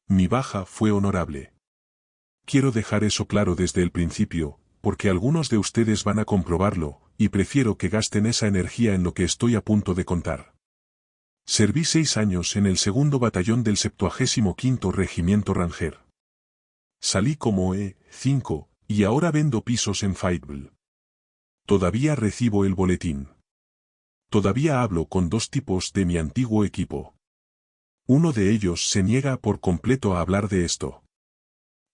Mi baja fue honorable. Quiero dejar eso claro desde el principio, porque algunos de ustedes van a comprobarlo, y prefiero que gasten esa energía en lo que estoy a punto de contar. Serví 6 años en el 2º batallón del 75º Regimiento Ranger. Salí como E5, y ahora vendo pisos en Fayetteville. Todavía recibo el boletín. Todavía hablo con 2 tipos de mi antiguo equipo. Uno de ellos se niega por completo a hablar de esto.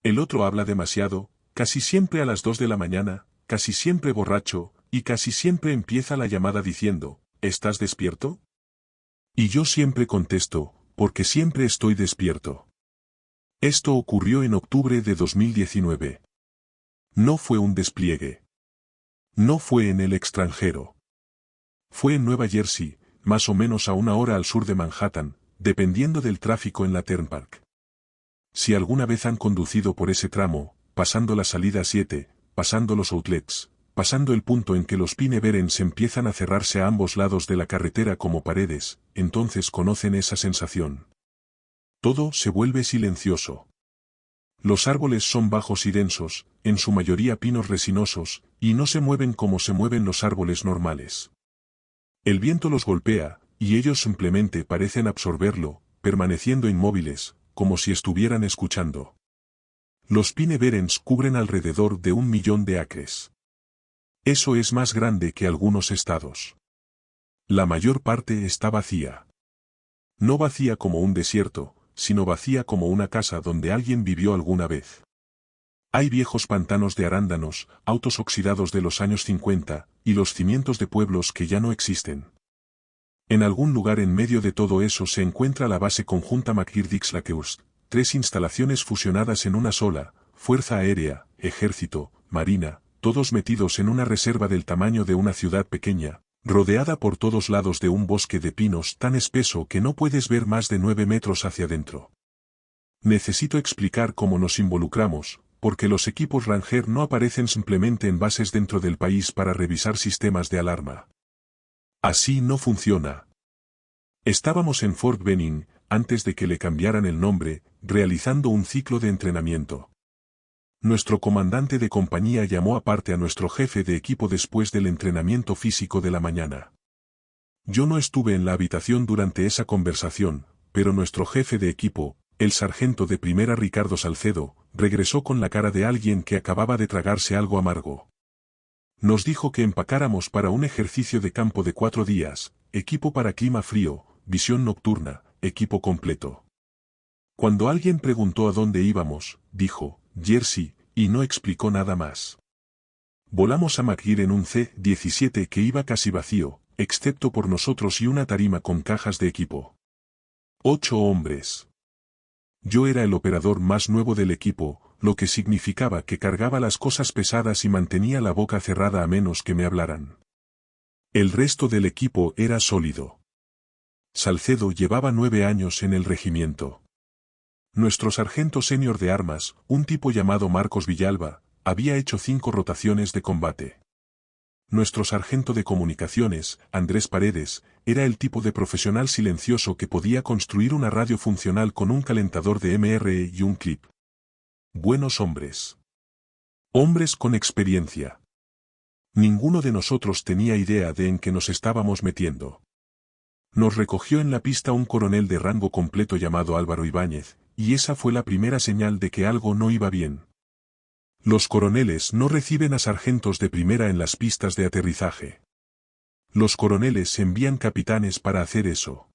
El otro habla demasiado, casi siempre a las 2 de la mañana, casi siempre borracho, y casi siempre empieza la llamada diciendo, ¿estás despierto? Y yo siempre contesto, porque siempre estoy despierto. Esto ocurrió en octubre de 2019. No fue un despliegue. No fue en el extranjero. Fue en Nueva Jersey, más o menos a 1 hora al sur de Manhattan, dependiendo del tráfico en la Turnpike. Si alguna vez han conducido por ese tramo, pasando la salida 7, pasando los outlets, pasando el punto en que los Pine Barrens empiezan a cerrarse a ambos lados de la carretera como paredes, entonces conocen esa sensación. Todo se vuelve silencioso. Los árboles son bajos y densos, en su mayoría pinos resinosos, y no se mueven como se mueven los árboles normales. El viento los golpea, y ellos simplemente parecen absorberlo, permaneciendo inmóviles, como si estuvieran escuchando. Los Pine Barrens cubren alrededor de 1 millón de acres. Eso es más grande que algunos estados. La mayor parte está vacía. No vacía como un desierto, sino vacía como una casa donde alguien vivió alguna vez. Hay viejos pantanos de arándanos, autos oxidados de los años 50, y los cimientos de pueblos que ya no existen. En algún lugar en medio de todo eso se encuentra la base conjunta McGirt-Dix-Lakehurst, 3 instalaciones fusionadas en una sola, Fuerza Aérea, Ejército, Marina, todos metidos en una reserva del tamaño de una ciudad pequeña, rodeada por todos lados de un bosque de pinos tan espeso que no puedes ver más de 9 metros hacia adentro. Necesito explicar cómo nos involucramos, porque los equipos Ranger no aparecen simplemente en bases dentro del país para revisar sistemas de alarma. Así no funciona. Estábamos en Fort Benning, antes de que le cambiaran el nombre, realizando un ciclo de entrenamiento. Nuestro comandante de compañía llamó aparte a nuestro jefe de equipo después del entrenamiento físico de la mañana. Yo no estuve en la habitación durante esa conversación, pero nuestro jefe de equipo, el sargento de primera Ricardo Salcedo, regresó con la cara de alguien que acababa de tragarse algo amargo. Nos dijo que empacáramos para un ejercicio de campo de 4 días, equipo para clima frío, visión nocturna, equipo completo. Cuando alguien preguntó a dónde íbamos, dijo, Jersey, y no explicó nada más. Volamos a McGirt en un C-17 que iba casi vacío, excepto por nosotros y una tarima con cajas de equipo. 8 hombres. Yo era el operador más nuevo del equipo, lo que significaba que cargaba las cosas pesadas y mantenía la boca cerrada a menos que me hablaran. El resto del equipo era sólido. Salcedo llevaba 9 años en el regimiento. Nuestro sargento senior de armas, un tipo llamado Marcos Villalba, había hecho 5 rotaciones de combate. Nuestro sargento de comunicaciones, Andrés Paredes, era el tipo de profesional silencioso que podía construir una radio funcional con un calentador de MRE y un clip. Buenos hombres. Hombres con experiencia. Ninguno de nosotros tenía idea de en qué nos estábamos metiendo. Nos recogió en la pista un coronel de rango completo llamado Álvaro Ibáñez, y esa fue la primera señal de que algo no iba bien. Los coroneles no reciben a sargentos de primera en las pistas de aterrizaje. Los coroneles envían capitanes para hacer eso.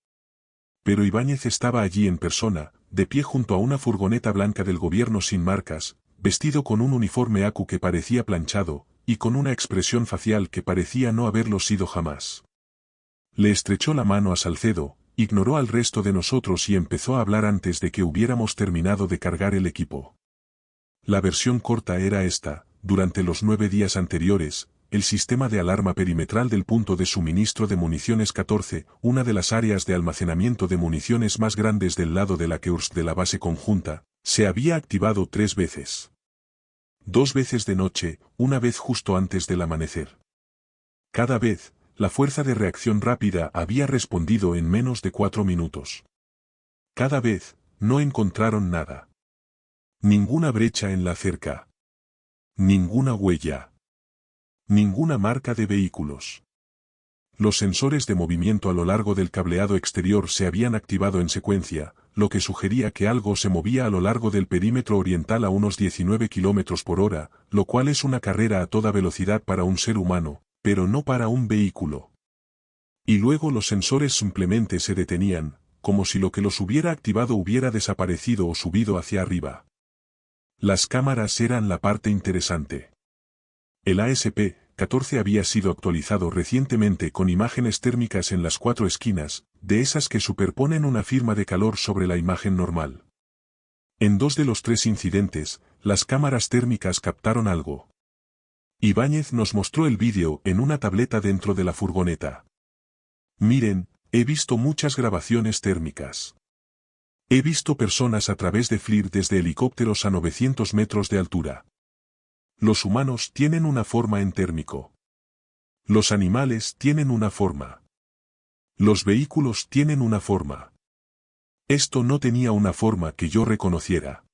Pero Ibáñez estaba allí en persona, de pie junto a una furgoneta blanca del gobierno sin marcas, vestido con un uniforme ACU que parecía planchado, y con una expresión facial que parecía no haberlo sido jamás. Le estrechó la mano a Salcedo, ignoró al resto de nosotros y empezó a hablar antes de que hubiéramos terminado de cargar el equipo. La versión corta era esta: durante los 9 días anteriores, el sistema de alarma perimetral del punto de suministro de municiones 14, una de las áreas de almacenamiento de municiones más grandes del lado de Lakehurst de la base conjunta, se había activado 3 veces. 2 veces de noche, una vez justo antes del amanecer. Cada vez, la fuerza de reacción rápida había respondido en menos de 4 minutos. Cada vez, no encontraron nada. Ninguna brecha en la cerca. Ninguna huella. Ninguna marca de vehículos. Los sensores de movimiento a lo largo del cableado exterior se habían activado en secuencia, lo que sugería que algo se movía a lo largo del perímetro oriental a unos 19 km por hora, lo cual es una carrera a toda velocidad para un ser humano, pero no para un vehículo. Y luego los sensores simplemente se detenían, como si lo que los hubiera activado hubiera desaparecido o subido hacia arriba. Las cámaras eran la parte interesante. El ASP-14 había sido actualizado recientemente con imágenes térmicas en las 4 esquinas, de esas que superponen una firma de calor sobre la imagen normal. En 2 de los 3 incidentes, las cámaras térmicas captaron algo. Ibáñez nos mostró el vídeo en una tableta dentro de la furgoneta. Miren, he visto muchas grabaciones térmicas. He visto personas a través de FLIR desde helicópteros a 900 metros de altura. Los humanos tienen una forma en térmico. Los animales tienen una forma. Los vehículos tienen una forma. Esto no tenía una forma que yo reconociera.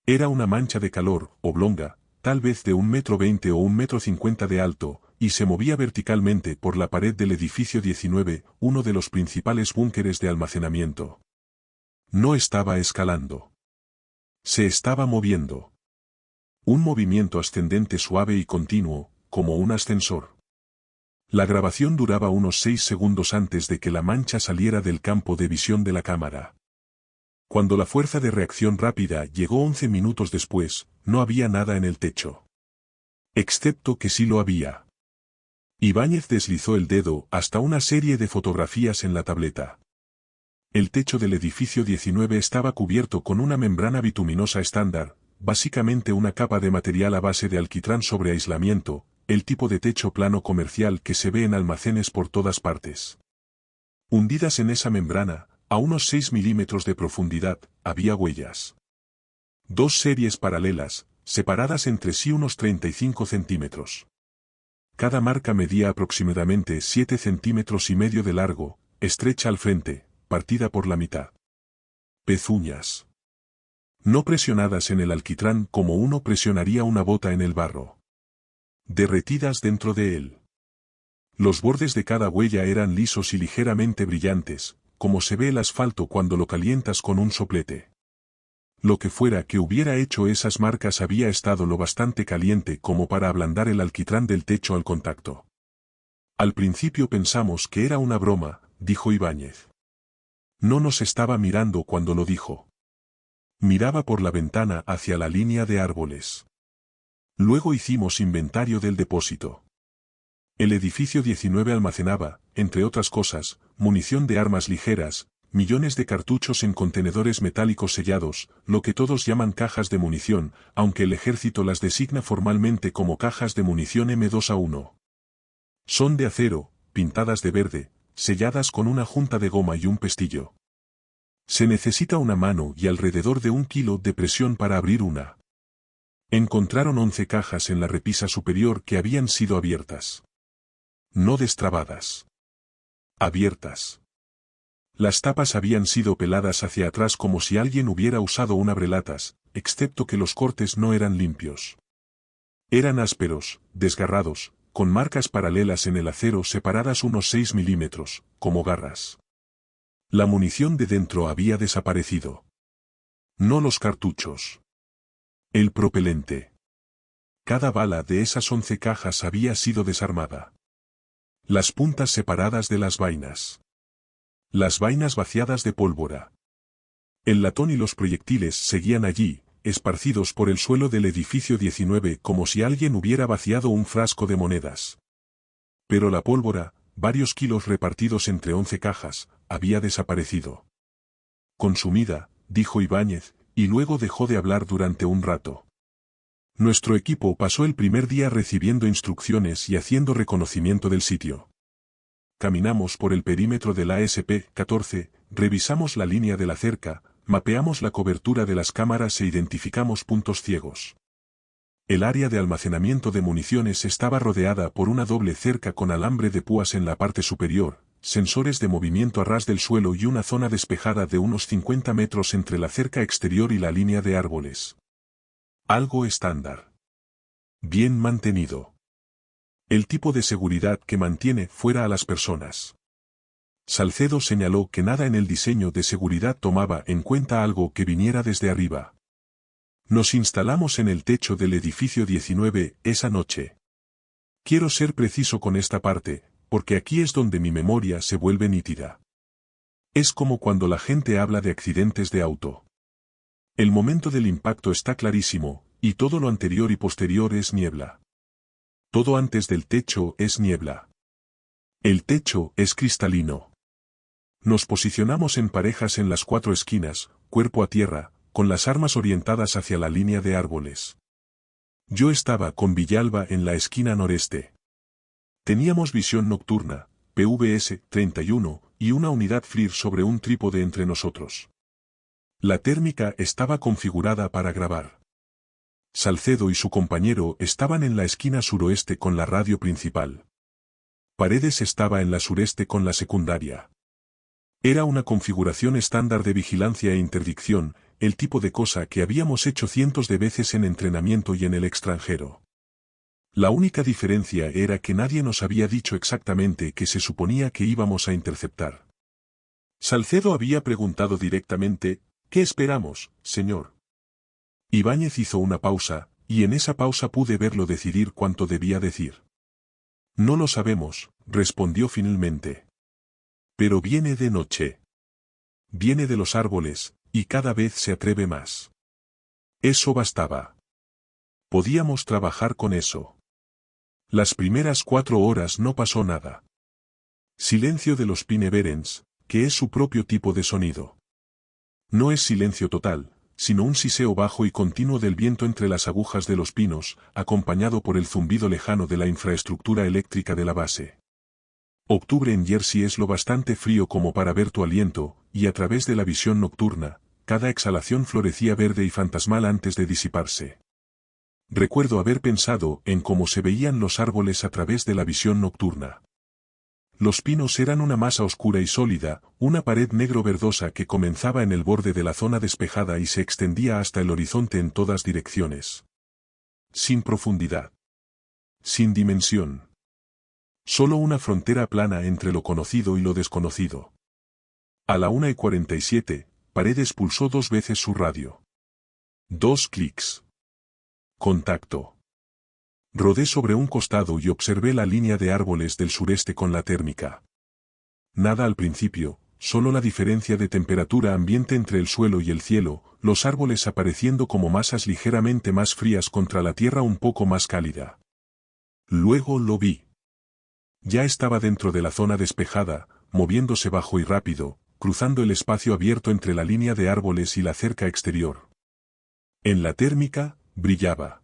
Era una mancha de calor, oblonga, tal vez de 1,20 m o 1,50 m de alto, y se movía verticalmente por la pared del edificio 19, uno de los principales búnkeres de almacenamiento. No estaba escalando. Se estaba moviendo. Un movimiento ascendente suave y continuo, como un ascensor. La grabación duraba unos 6 segundos antes de que la mancha saliera del campo de visión de la cámara. Cuando la fuerza de reacción rápida llegó 11 minutos después, no había nada en el techo. Excepto que sí lo había. Ibáñez deslizó el dedo hasta una serie de fotografías en la tableta. El techo del edificio 19 estaba cubierto con una membrana bituminosa estándar, básicamente una capa de material a base de alquitrán sobre aislamiento, el tipo de techo plano comercial que se ve en almacenes por todas partes. Hundidas en esa membrana, a unos 6 milímetros de profundidad, había huellas. 2 series paralelas, separadas entre sí unos 35 centímetros. Cada marca medía aproximadamente 7,5 centímetros de largo, estrecha al frente, partida por la mitad. Pezuñas. No presionadas en el alquitrán como uno presionaría una bota en el barro. Derretidas dentro de él. Los bordes de cada huella eran lisos y ligeramente brillantes, como se ve el asfalto cuando lo calientas con un soplete. Lo que fuera que hubiera hecho esas marcas había estado lo bastante caliente como para ablandar el alquitrán del techo al contacto. Al principio pensamos que era una broma, dijo Ibáñez. No nos estaba mirando cuando lo dijo. Miraba por la ventana hacia la línea de árboles. Luego hicimos inventario del depósito. El edificio 19 almacenaba, entre otras cosas, munición de armas ligeras, millones de cartuchos en contenedores metálicos sellados, lo que todos llaman cajas de munición, aunque el ejército las designa formalmente como cajas de munición M2A1. Son de acero, pintadas de verde, selladas con una junta de goma y un pestillo. Se necesita una mano y alrededor de 1 kilo de presión para abrir una. Encontraron 11 cajas en la repisa superior que habían sido abiertas. No destrabadas. Abiertas. Las tapas habían sido peladas hacia atrás como si alguien hubiera usado un abrelatas, excepto que los cortes no eran limpios. Eran ásperos, desgarrados, con marcas paralelas en el acero separadas unos 6 milímetros, como garras. La munición de dentro había desaparecido. No los cartuchos. El propelente. Cada bala de esas 11 cajas había sido desarmada. Las puntas separadas de las vainas. Las vainas vaciadas de pólvora. El latón y los proyectiles seguían allí, esparcidos por el suelo del edificio 19 como si alguien hubiera vaciado un frasco de monedas. Pero la pólvora, varios kilos repartidos entre 11 cajas, había desaparecido. Consumida, dijo Ibáñez, y luego dejó de hablar durante un rato. Nuestro equipo pasó el primer día recibiendo instrucciones y haciendo reconocimiento del sitio. Caminamos por el perímetro del ASP-14, revisamos la línea de la cerca, mapeamos la cobertura de las cámaras e identificamos puntos ciegos. El área de almacenamiento de municiones estaba rodeada por una doble cerca con alambre de púas en la parte superior, sensores de movimiento a ras del suelo y una zona despejada de unos 50 metros entre la cerca exterior y la línea de árboles. Algo estándar. Bien mantenido. El tipo de seguridad que mantiene fuera a las personas. Salcedo señaló que nada en el diseño de seguridad tomaba en cuenta algo que viniera desde arriba. Nos instalamos en el techo del edificio 19 esa noche. Quiero ser preciso con esta parte, porque aquí es donde mi memoria se vuelve nítida. Es como cuando la gente habla de accidentes de auto. El momento del impacto está clarísimo, y todo lo anterior y posterior es niebla. Todo antes del techo es niebla. El techo es cristalino. Nos posicionamos en parejas en las 4 esquinas, cuerpo a tierra, con las armas orientadas hacia la línea de árboles. Yo estaba con Villalba en la esquina noreste. Teníamos visión nocturna, PVS-31, y una unidad FLIR sobre un trípode entre nosotros. La térmica estaba configurada para grabar. Salcedo y su compañero estaban en la esquina suroeste con la radio principal. Paredes estaba en la sureste con la secundaria. Era una configuración estándar de vigilancia e interdicción, el tipo de cosa que habíamos hecho cientos de veces en entrenamiento y en el extranjero. La única diferencia era que nadie nos había dicho exactamente qué se suponía que íbamos a interceptar. Salcedo había preguntado directamente, ¿qué esperamos, señor? Ibáñez hizo una pausa, y en esa pausa pude verlo decidir cuánto debía decir. No lo sabemos, respondió finalmente. Pero viene de noche. Viene de los árboles, y cada vez se atreve más. Eso bastaba. Podíamos trabajar con eso. Las primeras 4 horas no pasó nada. Silencio de los pineberens, que es su propio tipo de sonido. No es silencio total, sino un siseo bajo y continuo del viento entre las agujas de los pinos, acompañado por el zumbido lejano de la infraestructura eléctrica de la base. Octubre en Jersey es lo bastante frío como para ver tu aliento, y a través de la visión nocturna, cada exhalación florecía verde y fantasmal antes de disiparse. Recuerdo haber pensado en cómo se veían los árboles a través de la visión nocturna. Los pinos eran una masa oscura y sólida, una pared negro-verdosa que comenzaba en el borde de la zona despejada y se extendía hasta el horizonte en todas direcciones. Sin profundidad. Sin dimensión. Solo una frontera plana entre lo conocido y lo desconocido. A la 1:47, Paredes pulsó 2 veces su radio. 2 clics. Contacto. Rodé sobre un costado y observé la línea de árboles del sureste con la térmica. Nada al principio, solo la diferencia de temperatura ambiente entre el suelo y el cielo, los árboles apareciendo como masas ligeramente más frías contra la tierra un poco más cálida. Luego lo vi. Ya estaba dentro de la zona despejada, moviéndose bajo y rápido, cruzando el espacio abierto entre la línea de árboles y la cerca exterior. En la térmica, brillaba.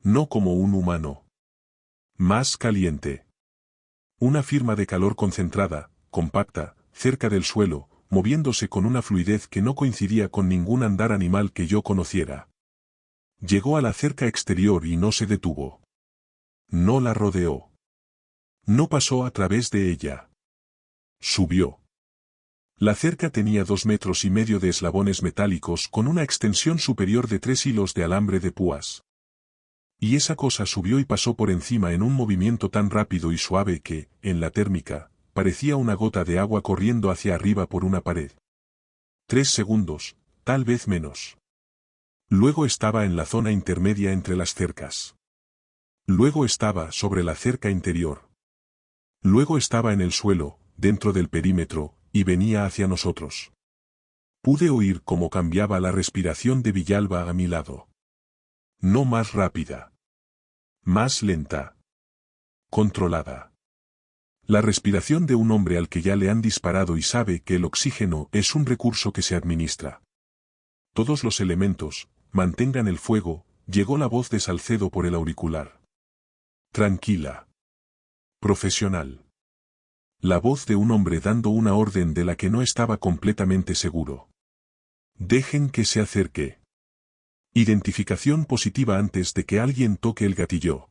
No como un humano. Más caliente. Una firma de calor concentrada, compacta, cerca del suelo, moviéndose con una fluidez que no coincidía con ningún andar animal que yo conociera. Llegó a la cerca exterior y no se detuvo. No la rodeó. No pasó a través de ella. Subió. La cerca tenía 2,5 metros de eslabones metálicos con una extensión superior de 3 hilos de alambre de púas. Y esa cosa subió y pasó por encima en un movimiento tan rápido y suave que, en la térmica, parecía una gota de agua corriendo hacia arriba por una pared. 3 segundos, tal vez menos. Luego estaba en la zona intermedia entre las cercas. Luego estaba sobre la cerca interior. Luego estaba en el suelo, dentro del perímetro, y venía hacia nosotros. Pude oír cómo cambiaba la respiración de Villalba a mi lado. No más rápida. Más lenta. Controlada. La respiración de un hombre al que ya le han disparado y sabe que el oxígeno es un recurso que se administra. Todos los elementos, mantengan el fuego, llegó la voz de Salcedo por el auricular. Tranquila. Profesional. La voz de un hombre dando una orden de la que no estaba completamente seguro. Dejen que se acerque. Identificación positiva antes de que alguien toque el gatillo.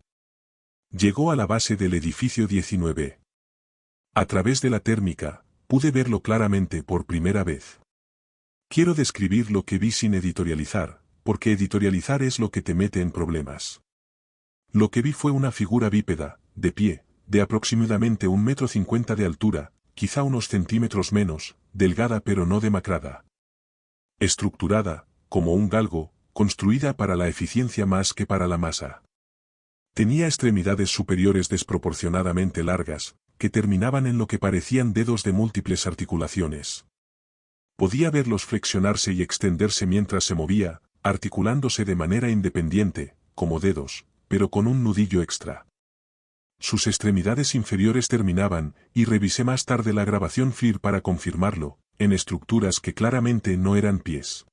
Llegó a la base del edificio 19. A través de la térmica, pude verlo claramente por primera vez. Quiero describir lo que vi sin editorializar, porque editorializar es lo que te mete en problemas. Lo que vi fue una figura bípeda, de pie, de aproximadamente 1,50 m de altura, quizá unos centímetros menos, delgada pero no demacrada. Estructurada, como un galgo, construida para la eficiencia más que para la masa. Tenía extremidades superiores desproporcionadamente largas, que terminaban en lo que parecían dedos de múltiples articulaciones. Podía verlos flexionarse y extenderse mientras se movía, articulándose de manera independiente, como dedos, pero con un nudillo extra. Sus extremidades inferiores terminaban, y revisé más tarde la grabación FLIR para confirmarlo, en estructuras que claramente no eran pies.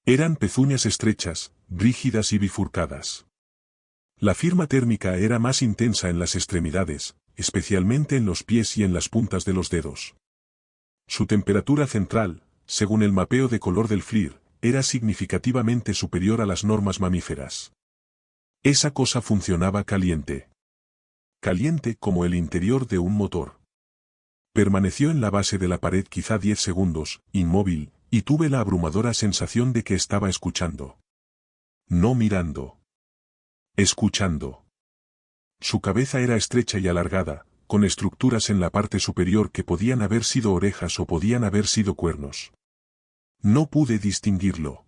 Eran pezuñas estrechas, rígidas y bifurcadas. La firma térmica era más intensa en las extremidades, especialmente en los pies y en las puntas de los dedos. Su temperatura central, según el mapeo de color del FLIR, era significativamente superior a las normas mamíferas. Esa cosa funcionaba caliente. Caliente como el interior de un motor. Permaneció en la base de la pared quizá 10 segundos, inmóvil, y tuve la abrumadora sensación de que estaba escuchando. No mirando. Escuchando. Su cabeza era estrecha y alargada, con estructuras en la parte superior que podían haber sido orejas o podían haber sido cuernos. No pude distinguirlo.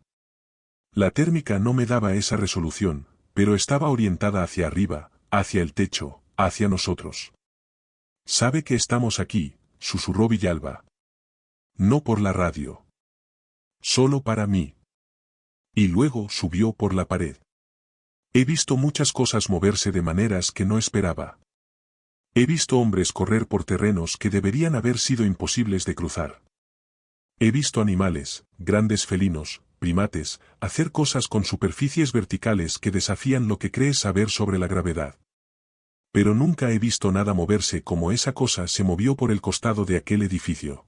La térmica no me daba esa resolución, pero estaba orientada hacia arriba, hacia el techo, hacia nosotros. «Sabe que estamos aquí», susurró Villalba. «No por la radio. Solo para mí». Y luego subió por la pared. He visto muchas cosas moverse de maneras que no esperaba. He visto hombres correr por terrenos que deberían haber sido imposibles de cruzar. He visto animales, grandes felinos, primates, hacer cosas con superficies verticales que desafían lo que crees saber sobre la gravedad. Pero nunca he visto nada moverse como esa cosa se movió por el costado de aquel edificio.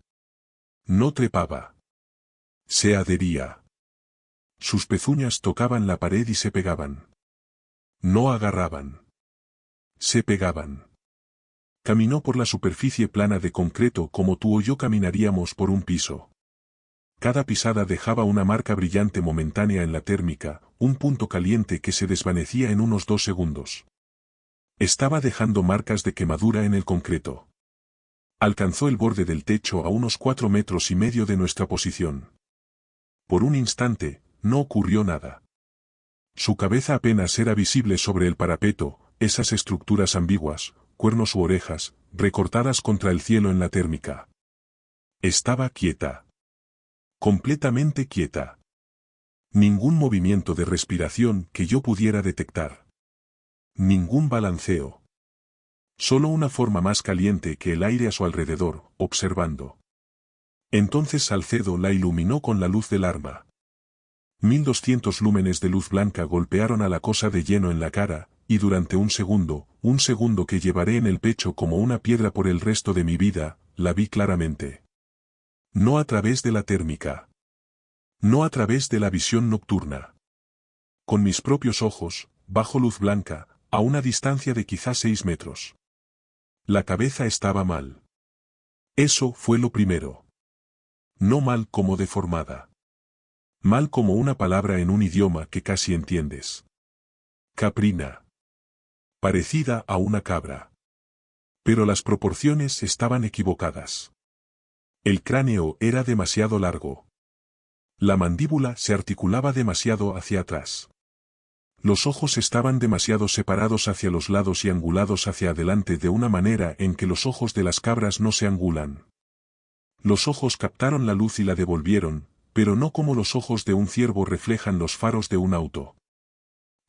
No trepaba. Se adhería. Sus pezuñas tocaban la pared y se pegaban. No agarraban. Se pegaban. Caminó por la superficie plana de concreto como tú o yo caminaríamos por un piso. Cada pisada dejaba una marca brillante momentánea en la térmica, un punto caliente que se desvanecía en unos 2 segundos. Estaba dejando marcas de quemadura en el concreto. Alcanzó el borde del techo a unos 4,5 metros de nuestra posición. Por un instante, no ocurrió nada. Su cabeza apenas era visible sobre el parapeto, esas estructuras ambiguas, cuernos u orejas, recortadas contra el cielo en la térmica. Estaba quieta. Completamente quieta. Ningún movimiento de respiración que yo pudiera detectar. Ningún balanceo. Solo una forma más caliente que el aire a su alrededor, observando. Entonces Salcedo la iluminó con la luz del arma. 1200 lúmenes de luz blanca golpearon a la cosa de lleno en la cara, y durante un segundo que llevaré en el pecho como una piedra por el resto de mi vida, la vi claramente. No a través de la térmica. No a través de la visión nocturna. Con mis propios ojos, bajo luz blanca, a una distancia de quizá 6 metros. La cabeza estaba mal. Eso fue lo primero. No mal como deformada. Mal como una palabra en un idioma que casi entiendes. Caprina. Parecida a una cabra. Pero las proporciones estaban equivocadas. El cráneo era demasiado largo. La mandíbula se articulaba demasiado hacia atrás. Los ojos estaban demasiado separados hacia los lados y angulados hacia adelante de una manera en que los ojos de las cabras no se angulan. Los ojos captaron la luz y la devolvieron, pero no como los ojos de un ciervo reflejan los faros de un auto.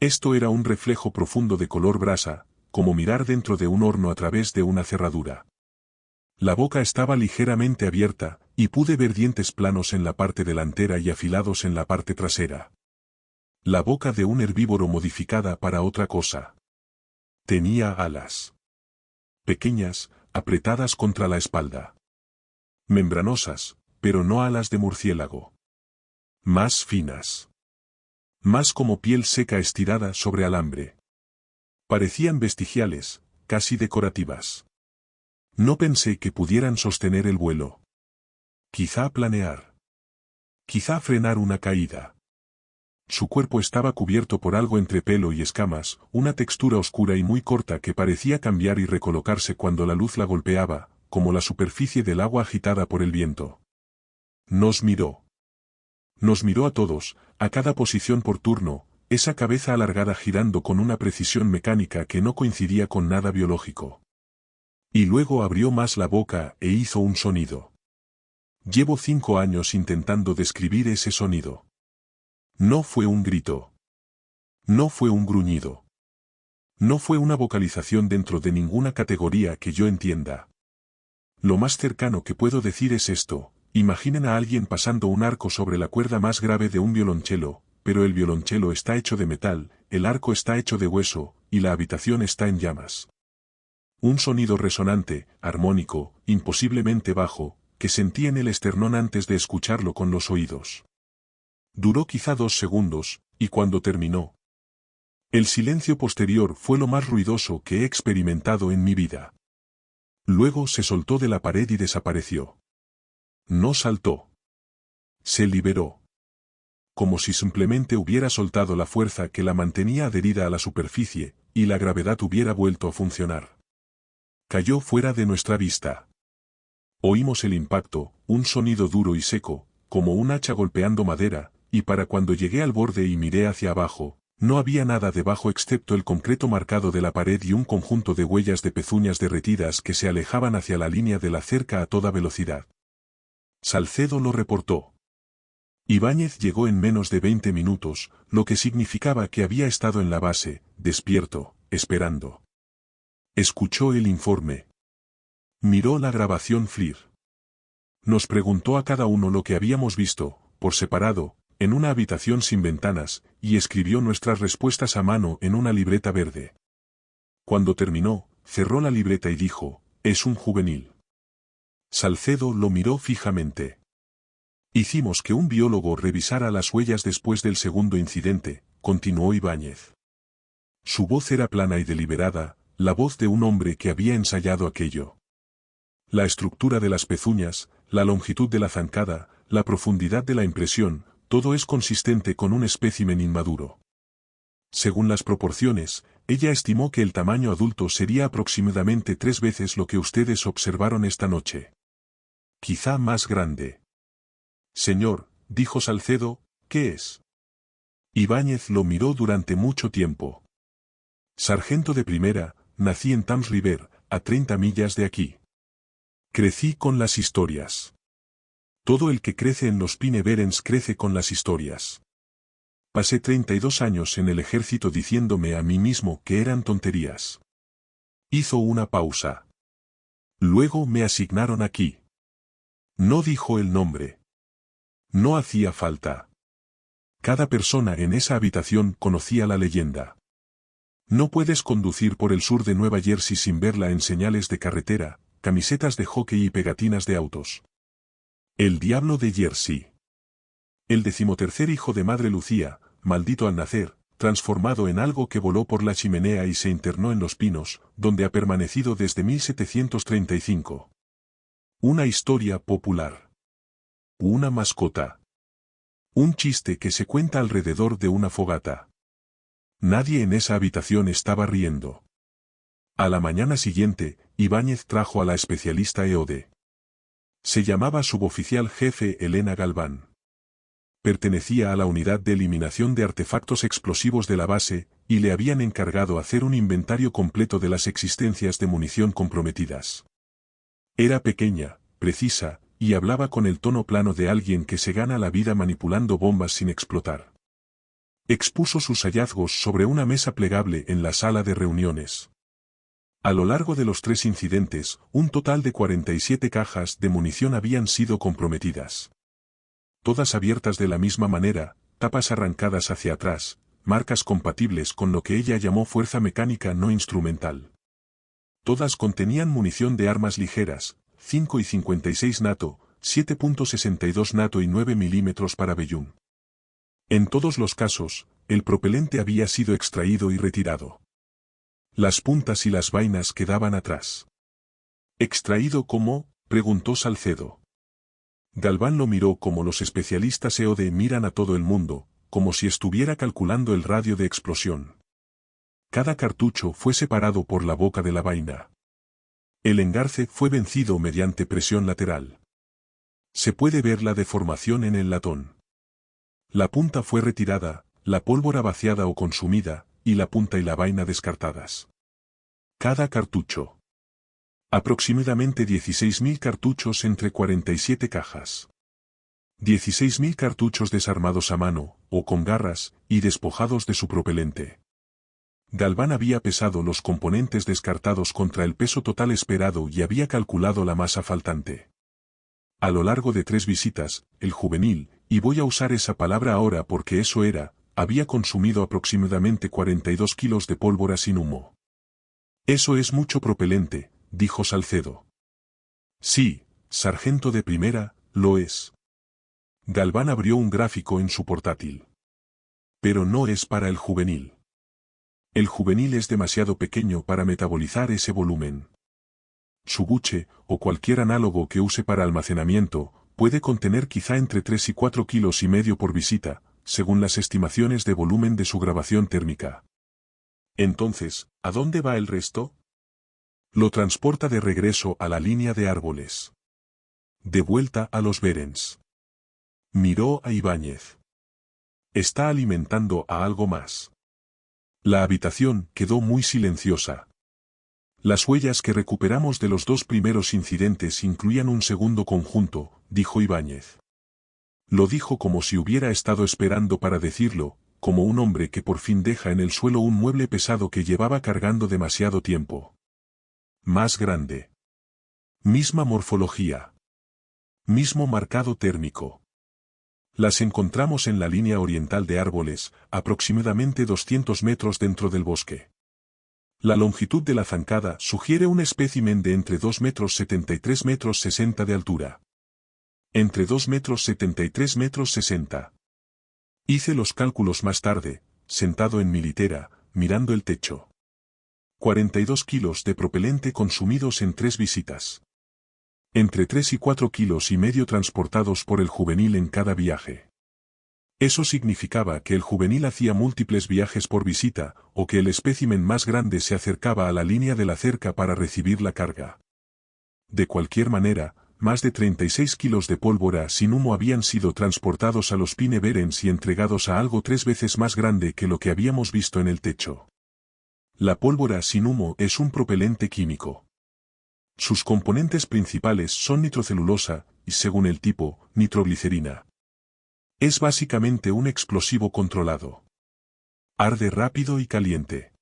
Esto era un reflejo profundo de color brasa, como mirar dentro de un horno a través de una cerradura. La boca estaba ligeramente abierta, y pude ver dientes planos en la parte delantera y afilados en la parte trasera. La boca de un herbívoro modificada para otra cosa. Tenía alas. Pequeñas, apretadas contra la espalda. Membranosas, pero no alas de murciélago. Más finas. Más como piel seca estirada sobre alambre. Parecían vestigiales, casi decorativas. No pensé que pudieran sostener el vuelo. Quizá planear. Quizá frenar una caída. Su cuerpo estaba cubierto por algo entre pelo y escamas, una textura oscura y muy corta que parecía cambiar y recolocarse cuando la luz la golpeaba, como la superficie del agua agitada por el viento. Nos miró. Nos miró a todos, a cada posición por turno, esa cabeza alargada girando con una precisión mecánica que no coincidía con nada biológico. Y luego abrió más la boca e hizo un sonido. Llevo 5 años intentando describir ese sonido. No fue un grito. No fue un gruñido. No fue una vocalización dentro de ninguna categoría que yo entienda. Lo más cercano que puedo decir es esto: imaginen a alguien pasando un arco sobre la cuerda más grave de un violonchelo, pero el violonchelo está hecho de metal, el arco está hecho de hueso, y la habitación está en llamas. Un sonido resonante, armónico, imposiblemente bajo, que sentí en el esternón antes de escucharlo con los oídos. Duró quizá 2 segundos, y cuando terminó, el silencio posterior fue lo más ruidoso que he experimentado en mi vida. Luego se soltó de la pared y desapareció. No saltó. Se liberó. Como si simplemente hubiera soltado la fuerza que la mantenía adherida a la superficie, y la gravedad hubiera vuelto a funcionar. Cayó fuera de nuestra vista. Oímos el impacto, un sonido duro y seco, como un hacha golpeando madera, y para cuando llegué al borde y miré hacia abajo, no había nada debajo excepto el concreto marcado de la pared y un conjunto de huellas de pezuñas derretidas que se alejaban hacia la línea de la cerca a toda velocidad. Salcedo lo reportó. Ibáñez llegó en menos de 20 minutos, lo que significaba que había estado en la base, despierto, esperando. Escuchó el informe. Miró la grabación FLIR. Nos preguntó a cada uno lo que habíamos visto, por separado, en una habitación sin ventanas, y escribió nuestras respuestas a mano en una libreta verde. Cuando terminó, cerró la libreta y dijo: «Es un juvenil». Salcedo lo miró fijamente. «Hicimos que un biólogo revisara las huellas después del segundo incidente», continuó Ibáñez. Su voz era plana y deliberada, la voz de un hombre que había ensayado aquello. La estructura de las pezuñas, la longitud de la zancada, la profundidad de la impresión, todo es consistente con un espécimen inmaduro. Según las proporciones, ella estimó que el tamaño adulto sería aproximadamente 3 veces lo que ustedes observaron esta noche. Quizá más grande. «Señor», dijo Salcedo, «¿qué es?». Ibáñez lo miró durante mucho tiempo. «Sargento de primera, nací en Thames River, a 30 millas de aquí. Crecí con las historias. Todo el que crece en los Pine Barrens crece con las historias. Pasé 32 años en el ejército diciéndome a mí mismo que eran tonterías». Hizo una pausa. «Luego me asignaron aquí». No dijo el nombre. No hacía falta. Cada persona en esa habitación conocía la leyenda. No puedes conducir por el sur de Nueva Jersey sin verla en señales de carretera, camisetas de hockey y pegatinas de autos. El diablo de Jersey. El 13º hijo de Madre Lucía, maldito al nacer, transformado en algo que voló por la chimenea y se internó en Los Pinos, donde ha permanecido desde 1735. Una historia popular. Una mascota. Un chiste que se cuenta alrededor de una fogata. Nadie en esa habitación estaba riendo. A la mañana siguiente, Ibáñez trajo a la especialista EOD. Se llamaba suboficial jefe Elena Galván. Pertenecía a la unidad de eliminación de artefactos explosivos de la base, y le habían encargado hacer un inventario completo de las existencias de munición comprometidas. Era pequeña, precisa, y hablaba con el tono plano de alguien que se gana la vida manipulando bombas sin explotar. Expuso sus hallazgos sobre una mesa plegable en la sala de reuniones. A lo largo de los 3 incidentes, un total de 47 cajas de munición habían sido comprometidas. Todas abiertas de la misma manera, tapas arrancadas hacia atrás, marcas compatibles con lo que ella llamó fuerza mecánica no instrumental. Todas contenían munición de armas ligeras, 5,56 NATO, 7,62 NATO y 9 milímetros para Bellum. En todos los casos, el propelente había sido extraído y retirado. Las puntas y las vainas quedaban atrás. ¿Extraído cómo?, preguntó Salcedo. Galván lo miró como los especialistas EOD miran a todo el mundo, como si estuviera calculando el radio de explosión. Cada cartucho fue separado por la boca de la vaina. El engarce fue vencido mediante presión lateral. Se puede ver la deformación en el latón. La punta fue retirada, la pólvora vaciada o consumida, y la punta y la vaina descartadas. Cada cartucho. Aproximadamente 16.000 cartuchos entre 47 cajas. 16.000 cartuchos desarmados a mano, o con garras, y despojados de su propelente. Galván había pesado los componentes descartados contra el peso total esperado y había calculado la masa faltante. A lo largo de 3 visitas, el juvenil, y voy a usar esa palabra ahora porque eso era, había consumido aproximadamente 42 kilos de pólvora sin humo. Eso es mucho propelente, dijo Salcedo. Sí, sargento de primera, lo es. Galván abrió un gráfico en su portátil. Pero no es para el juvenil. El juvenil es demasiado pequeño para metabolizar ese volumen. Su buche, o cualquier análogo que use para almacenamiento, puede contener quizá entre 3 y 4 kilos y medio por visita, según las estimaciones de volumen de su grabación térmica. Entonces, ¿a dónde va el resto? Lo transporta de regreso a la línea de árboles. De vuelta a los Berens. Miró a Ibáñez. Está alimentando a algo más. La habitación quedó muy silenciosa. Las huellas que recuperamos de los 2 primeros incidentes incluían un segundo conjunto, dijo Ibáñez. Lo dijo como si hubiera estado esperando para decirlo, como un hombre que por fin deja en el suelo un mueble pesado que llevaba cargando demasiado tiempo. Más grande. Misma morfología. Mismo marcado térmico. Las encontramos en la línea oriental de árboles, aproximadamente 200 metros dentro del bosque. La longitud de la zancada sugiere un espécimen de entre 2 metros 73 metros 60 de altura. Entre 2 metros 73 metros 60. Hice los cálculos más tarde, sentado en mi litera, mirando el techo. 42 kilos de propelente consumidos en 3 visitas. Entre 3 y 4 kilos y medio transportados por el juvenil en cada viaje. Eso significaba que el juvenil hacía múltiples viajes por visita, o que el espécimen más grande se acercaba a la línea de la cerca para recibir la carga. De cualquier manera, más de 36 kilos de pólvora sin humo habían sido transportados a los Pine Berens y entregados a algo 3 veces más grande que lo que habíamos visto en el techo. La pólvora sin humo es un propelente químico. Sus componentes principales son nitrocelulosa, y según el tipo, nitroglicerina. Es básicamente un explosivo controlado. Arde rápido y caliente.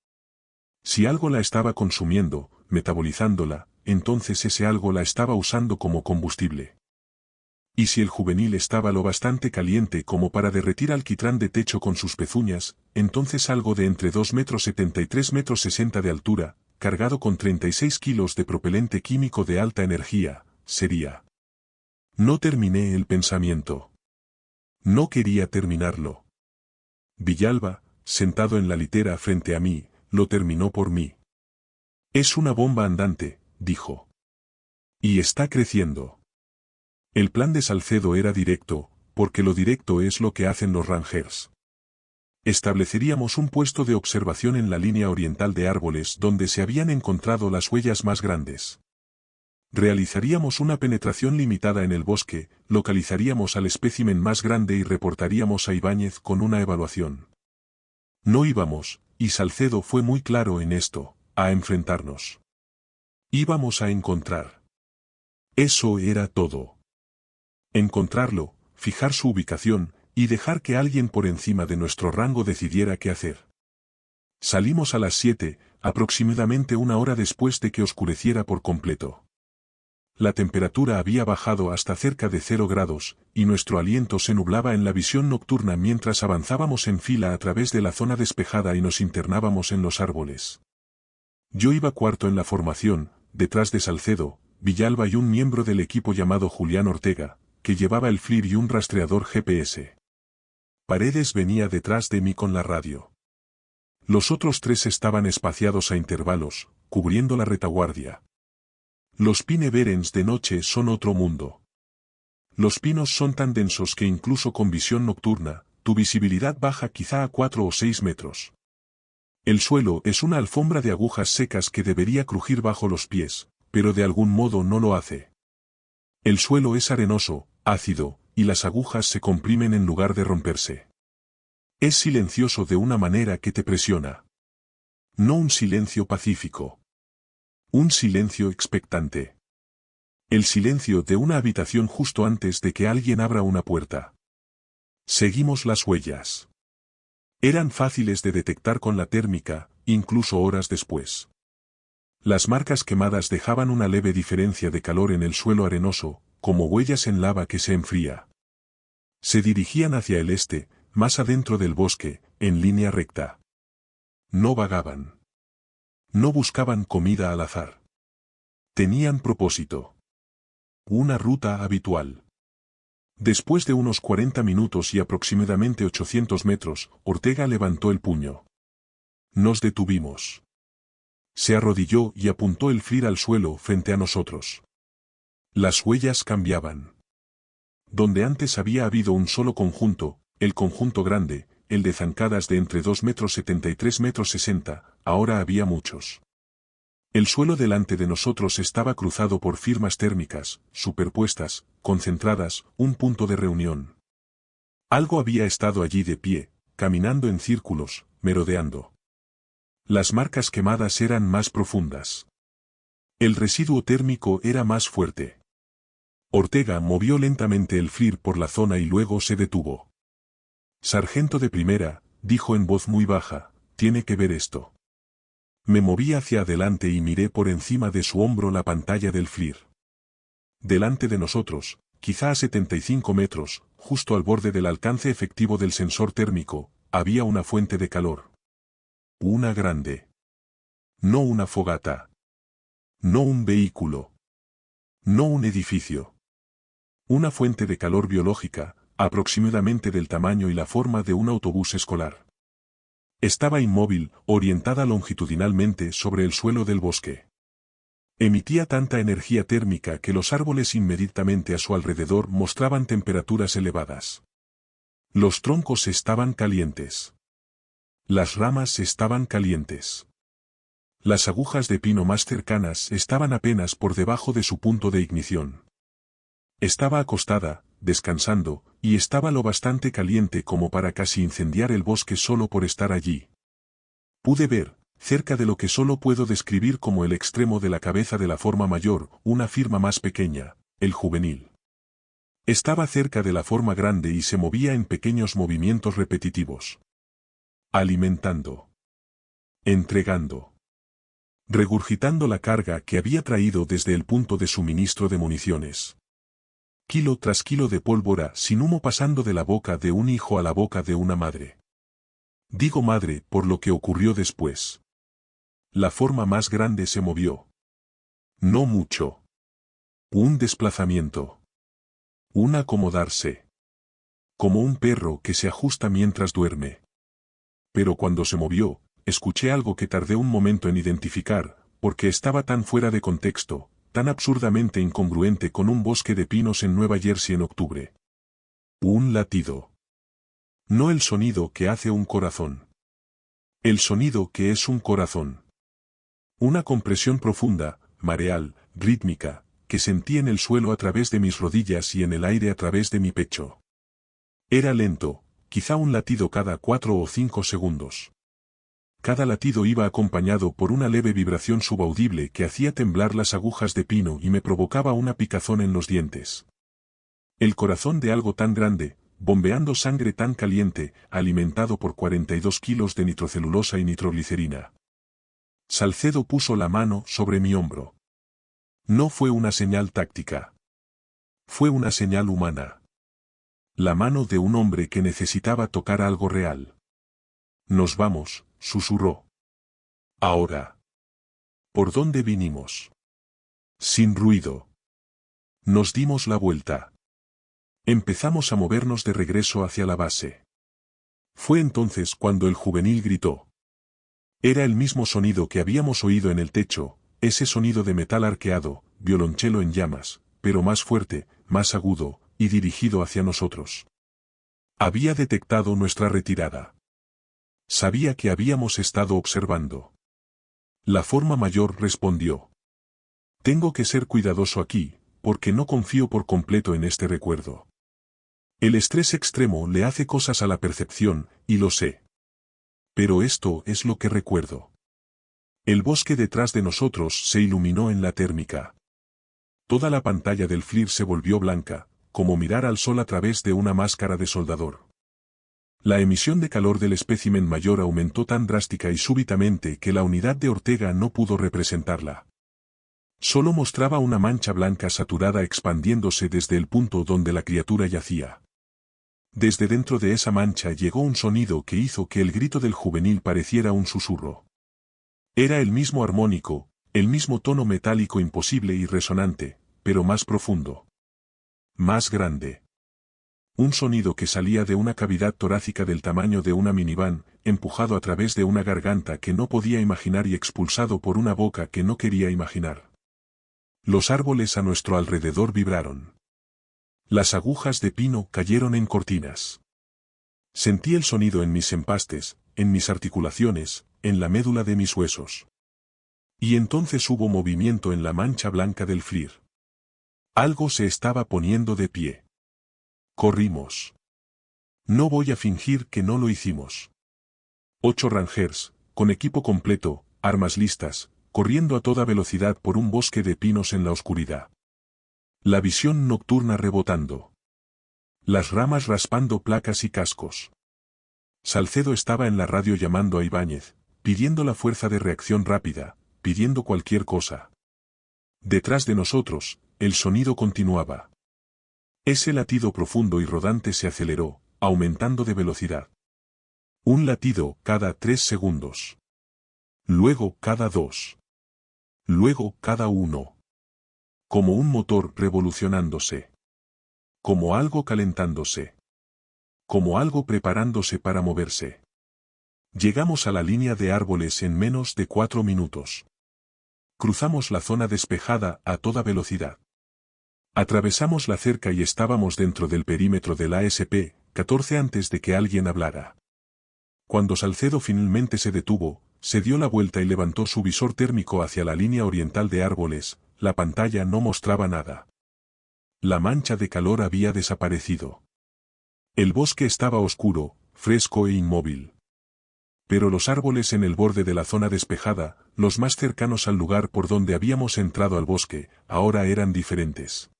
Si algo la estaba consumiendo, metabolizándola, entonces ese algo la estaba usando como combustible. Y si el juvenil estaba lo bastante caliente como para derretir alquitrán de techo con sus pezuñas, entonces algo de entre 2 metros 73 metros 60 de altura, cargado con 36 kilos de propelente químico de alta energía, sería. No terminé el pensamiento. No quería terminarlo. Villalba, sentado en la litera frente a mí, lo terminó por mí. Es una bomba andante, dijo. Y está creciendo. El plan de Salcedo era directo, porque lo directo es lo que hacen los Rangers. Estableceríamos un puesto de observación en la línea oriental de árboles donde se habían encontrado las huellas más grandes. Realizaríamos una penetración limitada en el bosque, localizaríamos al espécimen más grande y reportaríamos a Ibáñez con una evaluación. No íbamos, y Salcedo fue muy claro en esto, a enfrentarnos. Íbamos a encontrar. Eso era todo. Encontrarlo, fijar su ubicación, y dejar que alguien por encima de nuestro rango decidiera qué hacer. Salimos a las 7, aproximadamente una hora después de que oscureciera por completo. La temperatura había bajado hasta cerca de 0 grados, y nuestro aliento se nublaba en la visión nocturna mientras avanzábamos en fila a través de la zona despejada y nos internábamos en los árboles. Yo iba cuarto en la formación, detrás de Salcedo, Villalba y un miembro del equipo llamado Julián Ortega, que llevaba el FLIR y un rastreador GPS. Paredes venía detrás de mí con la radio. Los otros 3 estaban espaciados a intervalos, cubriendo la retaguardia. Los Pine Barrens de noche son otro mundo. Los pinos son tan densos que incluso con visión nocturna, tu visibilidad baja quizá a 4 o 6 metros. El suelo es una alfombra de agujas secas que debería crujir bajo los pies, pero de algún modo no lo hace. El suelo es arenoso, ácido, y las agujas se comprimen en lugar de romperse. Es silencioso de una manera que te presiona. No un silencio pacífico. Un silencio expectante. El silencio de una habitación justo antes de que alguien abra una puerta. Seguimos las huellas. Eran fáciles de detectar con la térmica, incluso horas después. Las marcas quemadas dejaban una leve diferencia de calor en el suelo arenoso, como huellas en lava que se enfría. Se dirigían hacia el este, más adentro del bosque, en línea recta. No vagaban. No buscaban comida al azar. Tenían propósito. Una ruta habitual. Después de unos 40 minutos y aproximadamente 800 metros, Ortega levantó el puño. Nos detuvimos. Se arrodilló y apuntó el FLIR al suelo frente a nosotros. Las huellas cambiaban. Donde antes había habido un solo conjunto, el conjunto grande, el de zancadas de entre 2,70 m y 3,60 m, ahora había muchos. El suelo delante de nosotros estaba cruzado por firmas térmicas, superpuestas, concentradas, un punto de reunión. Algo había estado allí de pie, caminando en círculos, merodeando. Las marcas quemadas eran más profundas. El residuo térmico era más fuerte. Ortega movió lentamente el FLIR por la zona y luego se detuvo. Sargento de primera, dijo en voz muy baja, tiene que ver esto. Me moví hacia adelante y miré por encima de su hombro la pantalla del FLIR. Delante de nosotros, quizá a 75 metros, justo al borde del alcance efectivo del sensor térmico, había una fuente de calor. Una grande. No una fogata. No un vehículo. No un edificio. Una fuente de calor biológica, aproximadamente del tamaño y la forma de un autobús escolar. Estaba inmóvil, orientada longitudinalmente sobre el suelo del bosque. Emitía tanta energía térmica que los árboles inmediatamente a su alrededor mostraban temperaturas elevadas. Los troncos estaban calientes. Las ramas estaban calientes. Las agujas de pino más cercanas estaban apenas por debajo de su punto de ignición. Estaba acostada, descansando, y estaba lo bastante caliente como para casi incendiar el bosque solo por estar allí. Pude ver, cerca de lo que solo puedo describir como el extremo de la cabeza de la forma mayor, una firma más pequeña, el juvenil. Estaba cerca de la forma grande y se movía en pequeños movimientos repetitivos. Alimentando. Entregando. Regurgitando la carga que había traído desde el punto de suministro de municiones. Kilo tras kilo de pólvora sin humo pasando de la boca de un hijo a la boca de una madre. Digo madre por lo que ocurrió después. La forma más grande se movió. No mucho. Un desplazamiento. Un acomodarse. Como un perro que se ajusta mientras duerme. Pero cuando se movió, escuché algo que tardé un momento en identificar, porque estaba tan fuera de contexto, tan absurdamente incongruente con un bosque de pinos en Nueva Jersey en octubre. Un latido. No el sonido que hace un corazón. El sonido que es un corazón. Una compresión profunda, mareal, rítmica, que sentí en el suelo a través de mis rodillas y en el aire a través de mi pecho. Era lento, quizá un latido cada 4 o 5 segundos. Cada latido iba acompañado por una leve vibración subaudible que hacía temblar las agujas de pino y me provocaba una picazón en los dientes. El corazón de algo tan grande, bombeando sangre tan caliente, alimentado por 42 kilos de nitrocelulosa y nitroglicerina. Salcedo puso la mano sobre mi hombro. No fue una señal táctica. Fue una señal humana. La mano de un hombre que necesitaba tocar algo real. Nos vamos, susurró. Ahora. ¿Por dónde vinimos? Sin ruido. Nos dimos la vuelta. Empezamos a movernos de regreso hacia la base. Fue entonces cuando el juvenil gritó. Era el mismo sonido que habíamos oído en el techo, ese sonido de metal arqueado, violonchelo en llamas, pero más fuerte, más agudo, y dirigido hacia nosotros. Había detectado nuestra retirada. Sabía que habíamos estado observando. La forma mayor respondió. Tengo que ser cuidadoso aquí, porque no confío por completo en este recuerdo. El estrés extremo le hace cosas a la percepción, y lo sé. Pero esto es lo que recuerdo. El bosque detrás de nosotros se iluminó en la térmica. Toda la pantalla del FLIR se volvió blanca, como mirar al sol a través de una máscara de soldador. La emisión de calor del espécimen mayor aumentó tan drástica y súbitamente que la unidad de Ortega no pudo representarla. Solo mostraba una mancha blanca saturada expandiéndose desde el punto donde la criatura yacía. Desde dentro de esa mancha llegó un sonido que hizo que el grito del juvenil pareciera un susurro. Era el mismo armónico, el mismo tono metálico imposible y resonante, pero más profundo. Más grande. Un sonido que salía de una cavidad torácica del tamaño de una minivan, empujado a través de una garganta que no podía imaginar y expulsado por una boca que no quería imaginar. Los árboles a nuestro alrededor vibraron. Las agujas de pino cayeron en cortinas. Sentí el sonido en mis empastes, en mis articulaciones, en la médula de mis huesos. Y entonces hubo movimiento en la mancha blanca del FLIR. Algo se estaba poniendo de pie. Corrimos. No voy a fingir que no lo hicimos. 8 Rangers, con equipo completo, armas listas, corriendo a toda velocidad por un bosque de pinos en la oscuridad. La visión nocturna rebotando. Las ramas raspando placas y cascos. Salcedo estaba en la radio llamando a Ibáñez, pidiendo la fuerza de reacción rápida, pidiendo cualquier cosa. Detrás de nosotros, el sonido continuaba. Ese latido profundo y rodante se aceleró, aumentando de velocidad. Un latido cada 3 segundos. Luego cada 2. Luego cada 1. Como un motor revolucionándose. Como algo calentándose. Como algo preparándose para moverse. Llegamos a la línea de árboles en menos de 4 minutos. Cruzamos la zona despejada a toda velocidad. Atravesamos la cerca y estábamos dentro del perímetro del ASP-14 antes de que alguien hablara. Cuando Salcedo finalmente se detuvo, se dio la vuelta y levantó su visor térmico hacia la línea oriental de árboles. La pantalla no mostraba nada. La mancha de calor había desaparecido. El bosque estaba oscuro, fresco e inmóvil. Pero los árboles en el borde de la zona despejada, los más cercanos al lugar por donde habíamos entrado al bosque, ahora eran diferentes.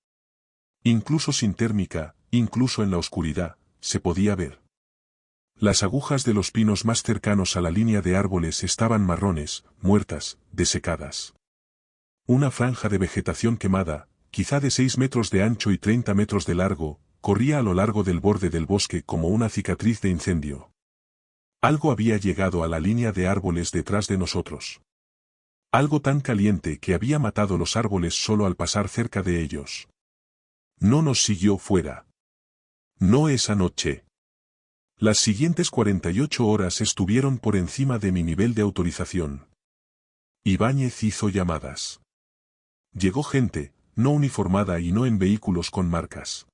Incluso sin térmica, incluso en la oscuridad, se podía ver. Las agujas de los pinos más cercanos a la línea de árboles estaban marrones, muertas, desecadas. Una franja de vegetación quemada, quizá de 6 metros de ancho y 30 metros de largo, corría a lo largo del borde del bosque como una cicatriz de incendio. Algo había llegado a la línea de árboles detrás de nosotros. Algo tan caliente que había matado los árboles solo al pasar cerca de ellos. No nos siguió fuera. No esa noche. Las siguientes 48 horas estuvieron por encima de mi nivel de autorización. Ibáñez hizo llamadas. Llegó gente, no uniformada y no en vehículos con marcas.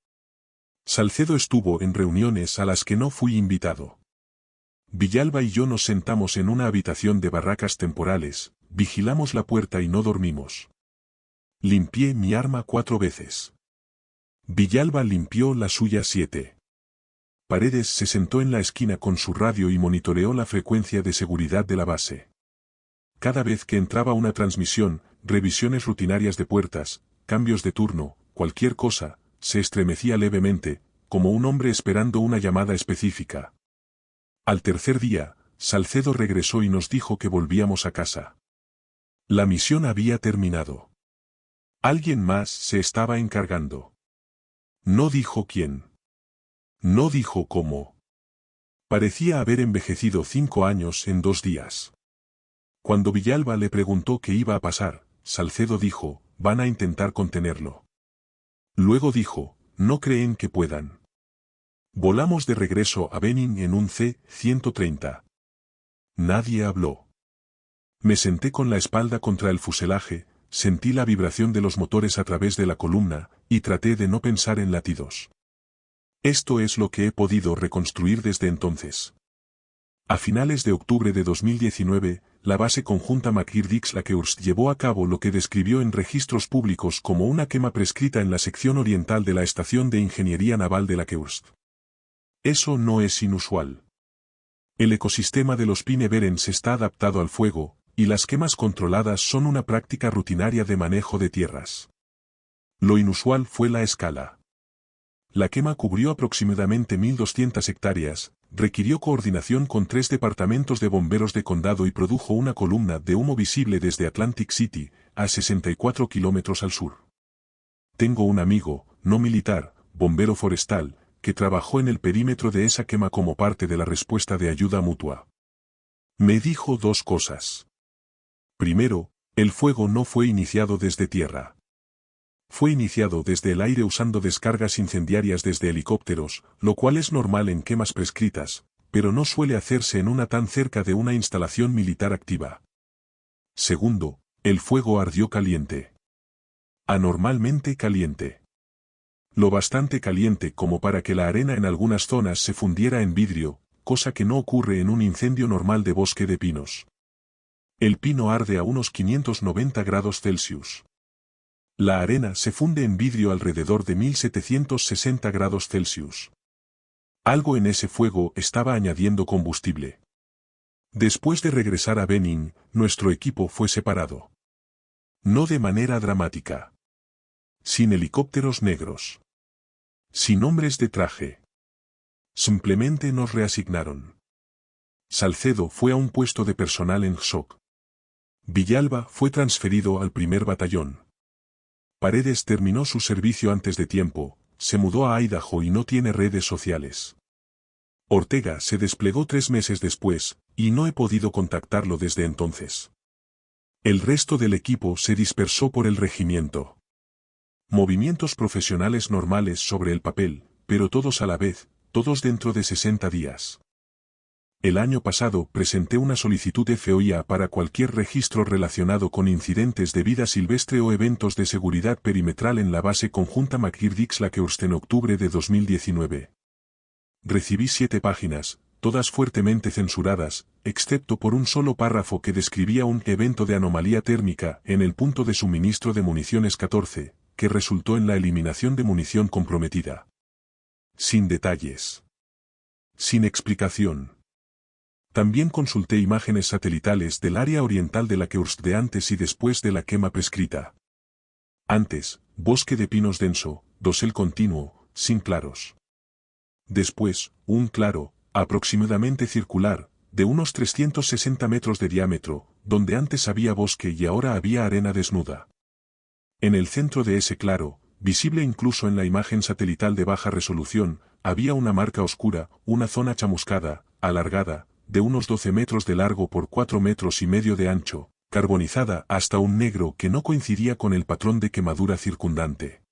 Salcedo estuvo en reuniones a las que no fui invitado. Villalba y yo nos sentamos en una habitación de barracas temporales, vigilamos la puerta y no dormimos. Limpié mi arma 4 veces. Villalba limpió la suya 7. Paredes se sentó en la esquina con su radio y monitoreó la frecuencia de seguridad de la base. Cada vez que entraba una transmisión, revisiones rutinarias de puertas, cambios de turno, cualquier cosa, se estremecía levemente, como un hombre esperando una llamada específica. Al tercer día, Salcedo regresó y nos dijo que volvíamos a casa. La misión había terminado. Alguien más se estaba encargando. No dijo quién. No dijo cómo. Parecía haber envejecido 5 años en 2 días. Cuando Villalba le preguntó qué iba a pasar, Salcedo dijo, van a intentar contenerlo. Luego dijo, no creen que puedan. Volamos de regreso a Benín en un C-130. Nadie habló. Me senté con la espalda contra el fuselaje, sentí la vibración de los motores a través de la columna, y traté de no pensar en latidos. Esto es lo que he podido reconstruir desde entonces. A finales de octubre de 2019, la base conjunta McGirt-Dix-Lakehurst llevó a cabo lo que describió en registros públicos como una quema prescrita en la sección oriental de la Estación de Ingeniería Naval de Lakehurst. Eso no es inusual. El ecosistema de los Pine Barrens está adaptado al fuego, y las quemas controladas son una práctica rutinaria de manejo de tierras. Lo inusual fue la escala. La quema cubrió aproximadamente 1.200 hectáreas, requirió coordinación con 3 departamentos de bomberos de condado y produjo una columna de humo visible desde Atlantic City, a 64 kilómetros al sur. Tengo un amigo, no militar, bombero forestal, que trabajó en el perímetro de esa quema como parte de la respuesta de ayuda mutua. Me dijo 2 cosas. Primero, el fuego no fue iniciado desde tierra. Fue iniciado desde el aire usando descargas incendiarias desde helicópteros, lo cual es normal en quemas prescritas, pero no suele hacerse en una tan cerca de una instalación militar activa. Segundo, el fuego ardió caliente. Anormalmente caliente. Lo bastante caliente como para que la arena en algunas zonas se fundiera en vidrio, cosa que no ocurre en un incendio normal de bosque de pinos. El pino arde a unos 590 grados Celsius. La arena se funde en vidrio alrededor de 1760 grados Celsius. Algo en ese fuego estaba añadiendo combustible. Después de regresar a Benning, nuestro equipo fue separado. No de manera dramática. Sin helicópteros negros. Sin hombres de traje. Simplemente nos reasignaron. Salcedo fue a un puesto de personal en SOC. Villalba fue transferido al primer batallón. Paredes terminó su servicio antes de tiempo, se mudó a Idaho y no tiene redes sociales. Ortega se desplegó 3 meses después, y no he podido contactarlo desde entonces. El resto del equipo se dispersó por el regimiento. Movimientos profesionales normales sobre el papel, pero todos a la vez, todos dentro de 60 días. El año pasado presenté una solicitud FOIA para cualquier registro relacionado con incidentes de vida silvestre o eventos de seguridad perimetral en la base conjunta McGirt-Dix-Lakehurst en octubre de 2019. Recibí 7 páginas, todas fuertemente censuradas, excepto por un solo párrafo que describía un evento de anomalía térmica en el punto de suministro de municiones 14, que resultó en la eliminación de munición comprometida. Sin detalles. Sin explicación. También consulté imágenes satelitales del área oriental de Lakehurst de antes y después de la quema prescrita. Antes, bosque de pinos denso, dosel continuo, sin claros. Después, un claro, aproximadamente circular, de unos 360 metros de diámetro, donde antes había bosque y ahora había arena desnuda. En el centro de ese claro, visible incluso en la imagen satelital de baja resolución, había una marca oscura, una zona chamuscada, alargada, de unos 12 metros de largo por 4 metros y medio de ancho, carbonizada hasta un negro que no coincidía con el patrón de quemadura circundante.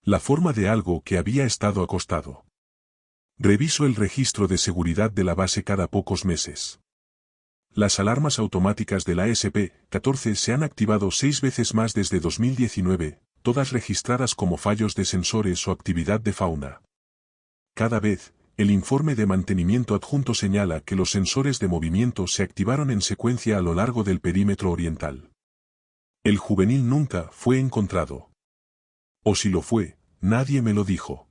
La forma de algo que había estado acostado. Reviso el registro de seguridad de la base cada pocos meses. Las alarmas automáticas de la ASP-14 se han activado 6 veces más desde 2019, todas registradas como fallos de sensores o actividad de fauna. Cada vez, el informe de mantenimiento adjunto señala que los sensores de movimiento se activaron en secuencia a lo largo del perímetro oriental. El juvenil nunca fue encontrado. O si lo fue, nadie me lo dijo.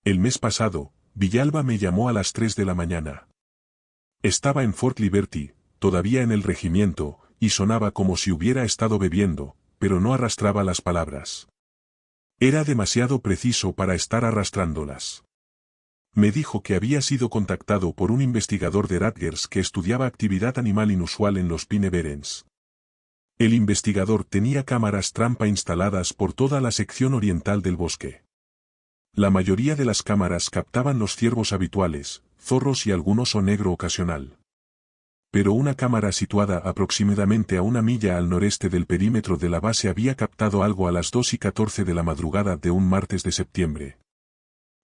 El mes pasado, Villalba me llamó a las 3 de la mañana. Estaba en Fort Liberty, todavía en el regimiento, y sonaba como si hubiera estado bebiendo, pero no arrastraba las palabras. Era demasiado preciso para estar arrastrándolas. Me dijo que había sido contactado por un investigador de Rutgers que estudiaba actividad animal inusual en los Pine Barrens. El investigador tenía cámaras trampa instaladas por toda la sección oriental del bosque. La mayoría de las cámaras captaban los ciervos habituales, zorros y algún oso negro ocasional. Pero una cámara situada aproximadamente a 1 milla al noreste del perímetro de la base había captado algo a las 2:14 de la madrugada de un martes de septiembre.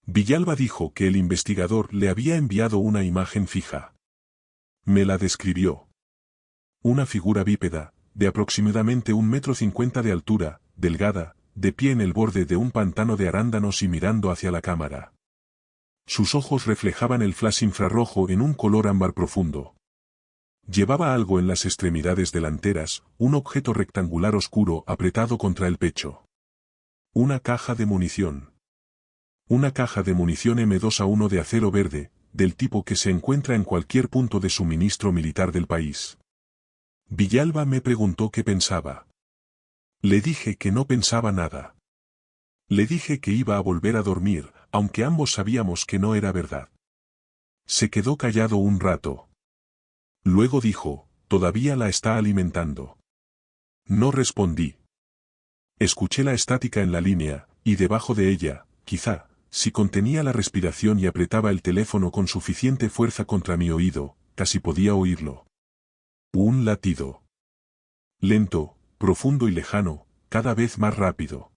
Villalba dijo que el investigador le había enviado una imagen fija. Me la describió. Una figura bípeda, de aproximadamente 1,50 m de altura, delgada, de pie en el borde de un pantano de arándanos y mirando hacia la cámara. Sus ojos reflejaban el flash infrarrojo en un color ámbar profundo. Llevaba algo en las extremidades delanteras, un objeto rectangular oscuro apretado contra el pecho. Una caja de munición. Una caja de munición M2A1 de acero verde, del tipo que se encuentra en cualquier punto de suministro militar del país. Villalba me preguntó qué pensaba. Le dije que no pensaba nada. Le dije que iba a volver a dormir, aunque ambos sabíamos que no era verdad. Se quedó callado un rato. Luego dijo, «Todavía la está alimentando». No respondí. Escuché la estática en la línea, y debajo de ella, quizá, si contenía la respiración y apretaba el teléfono con suficiente fuerza contra mi oído, casi podía oírlo. Un latido. Lento, profundo y lejano, cada vez más rápido.